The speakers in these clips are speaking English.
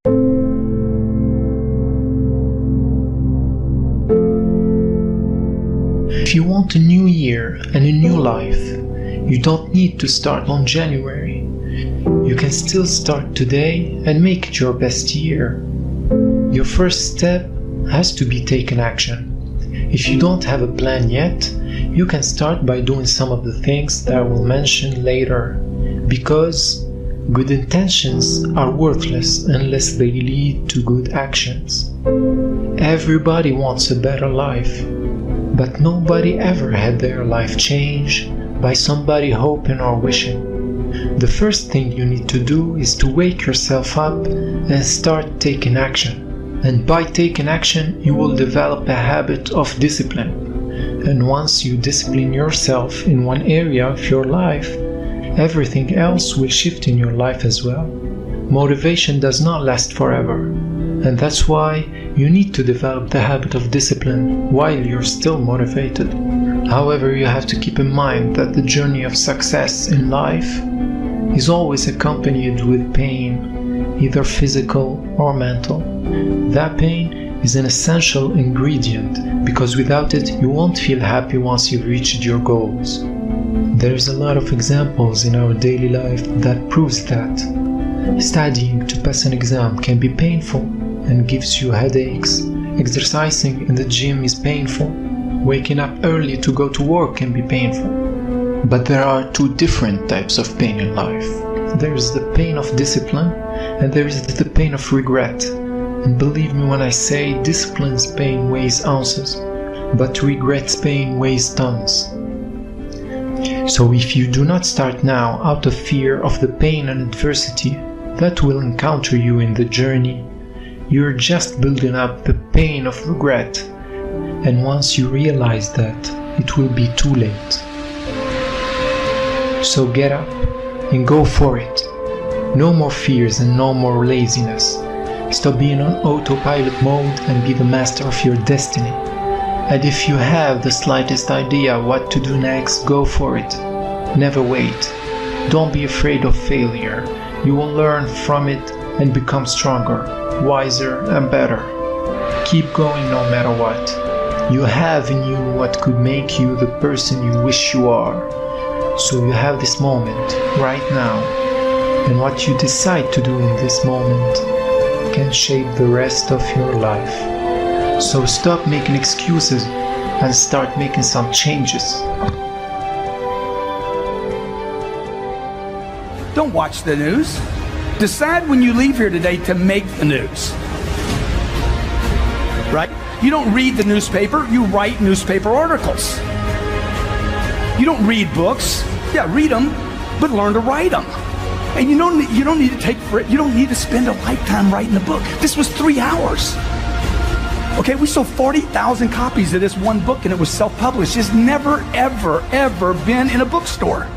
If you want a new year and a new life, you don't need to start on January. You can still start today and make it your best year. Your first step has to be taking action. If you don't have a plan yet, you can start by doing some of the things that I will mention later, because good intentions are worthless unless they lead to good actions. Everybody wants a better life, but nobody ever had their life changed by somebody hoping or wishing. The first thing you need to do is to wake yourself up and start taking action. And by taking action, you will develop a habit of discipline. And once you discipline yourself in one area of your life, everything else will shift in your life as well. Motivation does not last forever, and that's why you need to develop the habit of discipline while you're still motivated. However, you have to keep in mind that the journey of success in life is always accompanied with pain, either physical or mental. That pain is an essential ingredient, because without it you won't feel happy once you've reached your goals. There's a lot of examples in our daily life that proves that. Studying to pass an exam can be painful and gives you headaches. Exercising in the gym is painful. Waking up early to go to work can be painful. But there are two different types of pain in life. There is the pain of discipline, and there is the pain of regret. And believe me when I say discipline's pain weighs ounces, but regret's pain weighs tons. So if you do not start now out of fear of the pain and adversity that will encounter you in the journey, you're just building up the pain of regret. And once you realize that, it will be too late. So get up and go for it. No more fears and no more laziness. Stop being on autopilot mode and be the master of your destiny. And if you have the slightest idea what to do next, go for it. Never wait. Don't be afraid of failure. You will learn from it and become stronger, wiser and better. Keep going no matter what. You have in you what could make you the person you wish you are. So you have this moment, right now. And what you decide to do in this moment can shape the rest of your life. So stop making excuses and start making some changes. Don't watch the news. Decide when you leave here today to make the news. Right? You don't read the newspaper, you write newspaper articles. You don't read books. Yeah, read them, but learn to write them. And you don't need to spend a lifetime writing a book. This was 3 hours. Okay, we sold 40,000 copies of this one book, and it was self-published. It's never, ever, ever been in a bookstore.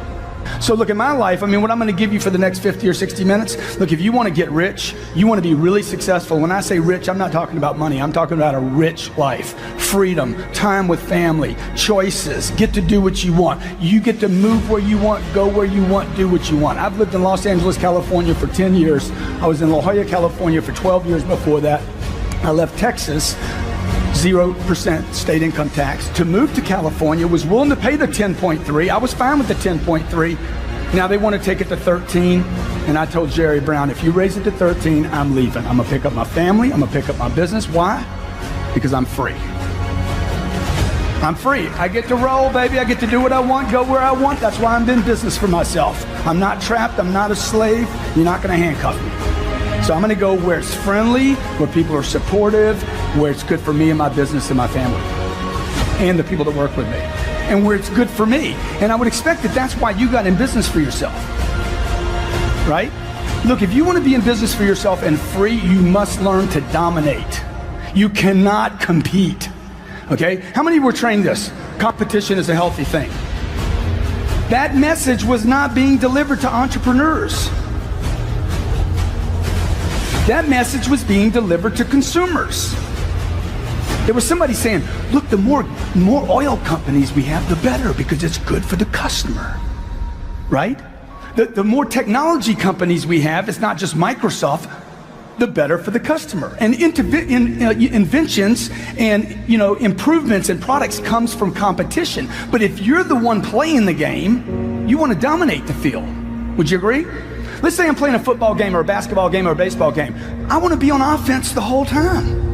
So look at my life. I mean, what I'm going to give you for the next 50 or 60 minutes, look, if you want to get rich, you want to be really successful. When I say rich, I'm not talking about money. I'm talking about a rich life, freedom, time with family, choices, get to do what you want. You get to move where you want, go where you want, do what you want. I've lived in Los Angeles, California for 10 years. I was in La Jolla, California for 12 years before that. I left Texas, 0% state income tax, to move to California, was willing to pay the 10.3. I was fine with the 10.3. Now they want to take it to 13, and I told Jerry Brown, if you raise it to 13, I'm leaving. I'm gonna pick up my family, I'm gonna pick up my business. Why? Because I'm free. I'm free. I get to roll, baby. I get to do what I want, go where I want. That's why I'm in business for myself. I'm not trapped, I'm not a slave. You're not gonna handcuff me. So I'm going to go where it's friendly, where people are supportive, where it's good for me and my business and my family and the people that work with me, and where it's good for me. And I would expect that that's why you got in business for yourself, right? Look, if you want to be in business for yourself and free, you must learn to dominate. You cannot compete, okay? How many were trained this? Competition is a healthy thing. That message was not being delivered to entrepreneurs. That message was being delivered to consumers. There was somebody saying, look, the more oil companies we have, the better, because it's good for the customer, right? The more technology companies we have, it's not just Microsoft, the better for the customer. And inventions and improvements in products comes from competition. But if you're the one playing the game, you want to dominate the field. Would you agree? Let's say I'm playing a football game or a basketball game or a baseball game. I want to be on offense the whole time.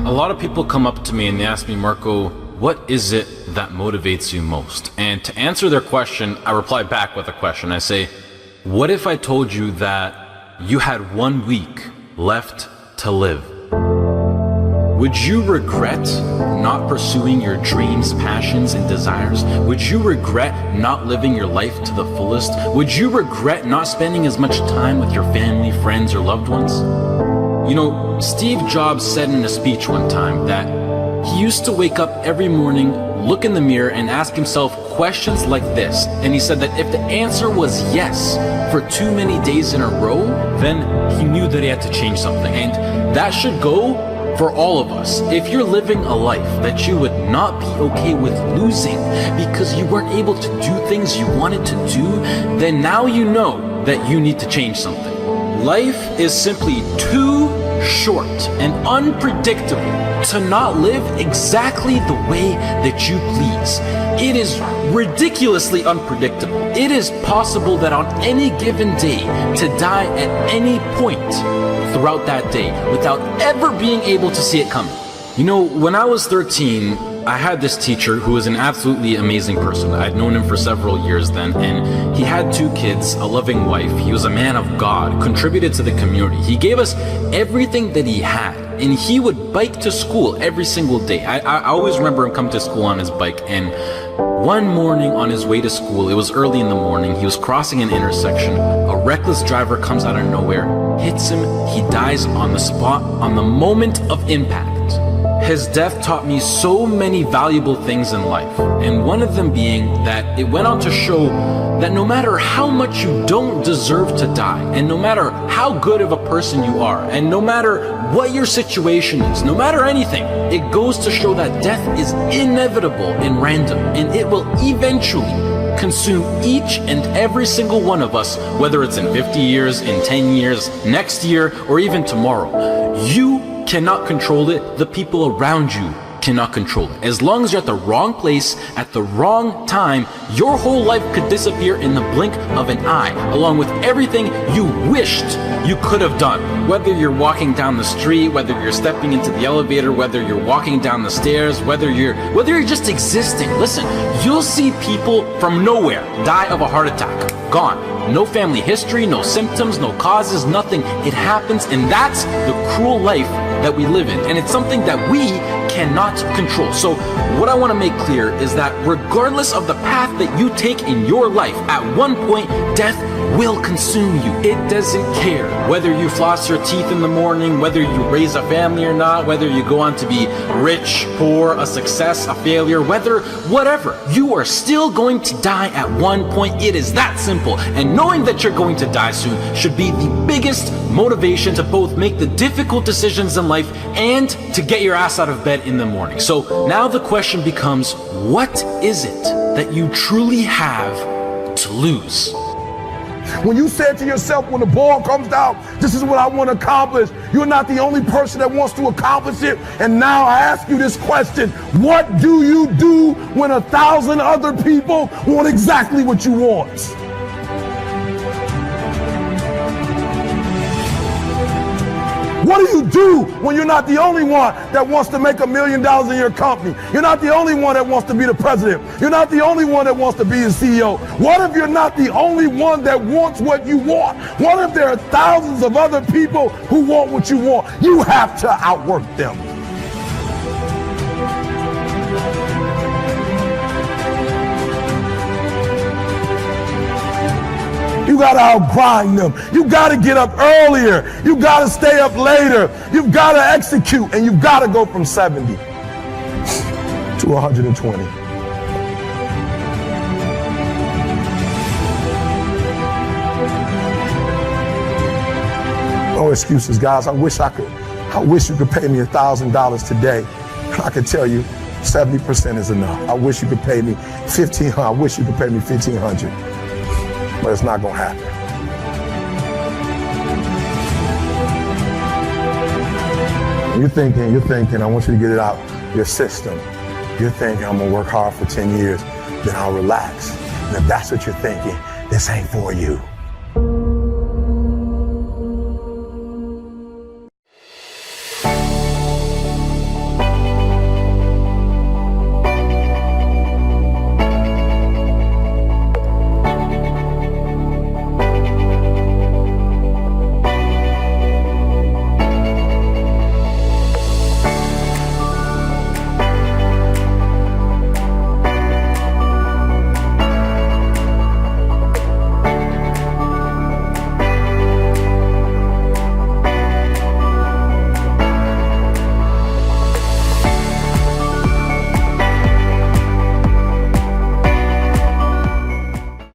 A lot of people come up to me and they ask me, Marco, what is it that motivates you most? And to answer their question, I reply back with a question. I say, what if I told you that you had 1 week left to live? Would you regret not pursuing your dreams, passions, and desires? Would you regret not living your life to the fullest? Would you regret not spending as much time with your family, friends, or loved ones? Steve Jobs said in a speech one time that he used to wake up every morning, look in the mirror, and ask himself questions like this. And he said that if the answer was yes for too many days in a row, then he knew that he had to change something. And that should go for all of us. If you're living a life that you would not be okay with losing because you weren't able to do things you wanted to do, then now you know that you need to change something. Life is simply too short and unpredictable to not live exactly the way that you please. It is ridiculously unpredictable. It is possible that on any given day to die at any point throughout that day without ever being able to see it coming. When I was 13, I had this teacher who was an absolutely amazing person. I'd known him for several years then, and he had 2 kids, a loving wife. He was a man of God, contributed to the community. He gave us everything that he had, and he would bike to school every single day. I always remember him coming to school on his bike, and one morning on his way to school, it was early in the morning, he was crossing an intersection. A reckless driver comes out of nowhere, hits him, he dies on the spot, on the moment of impact. His death taught me so many valuable things in life, and one of them being that it went on to show that no matter how much you don't deserve to die, and no matter how good of a person you are, and no matter what your situation is, no matter anything, it goes to show that death is inevitable and random, and it will eventually consume each and every single one of us, whether it's in 50 years, in 10 years, next year, or even tomorrow. You cannot control it. The people around you cannot control it. As long as you're at the wrong place at the wrong time, your whole life could disappear in the blink of an eye, along with everything you wished you could have done. Whether you're walking down the street, whether you're stepping into the elevator, whether you're walking down the stairs, whether you're just existing. Listen, you'll see people from nowhere die of a heart attack. Gone. No family history, no symptoms, no causes, nothing. It happens, and that's the cruel life that we live in, and it's something that we cannot control. So what I want to make clear is that regardless of the path that you take in your life, at one point death will consume you. It doesn't care whether you floss your teeth in the morning, whether you raise a family or not, whether you go on to be rich, poor, a success, a failure, whatever, you are still going to die at one point. It is that simple, and knowing that you're going to die soon should be the biggest motivation to both make the difficult decisions in life and to get your ass out of bed in the morning. So now the question becomes, what is it that you truly have to lose? When you said to yourself, when the ball comes down, this is what I want to accomplish, you're not the only person that wants to accomplish it. And now I ask you this question: what do you do when 1,000 other people want exactly what you want? What do you do when you're not the only one that wants to make $1 million in your company? You're not the only one that wants to be the president. You're not the only one that wants to be the CEO. What if you're not the only one that wants what you want? What if there are thousands of other people who want what you want? You have to outwork them. You gotta outgrind them. You gotta get up earlier. You gotta stay up later. You've gotta execute, and you've gotta go from 70 to 120. No excuses, guys. I wish you could pay me $1,000 today. I could tell you 70% is enough. I wish you could pay me $1,500. I wish you could pay me $1,500. But it's not going to happen. You're thinking, I want you to get it out your system. You're thinking, I'm gonna work hard for 10 years, then I'll relax. And if that's what you're thinking, this ain't for you.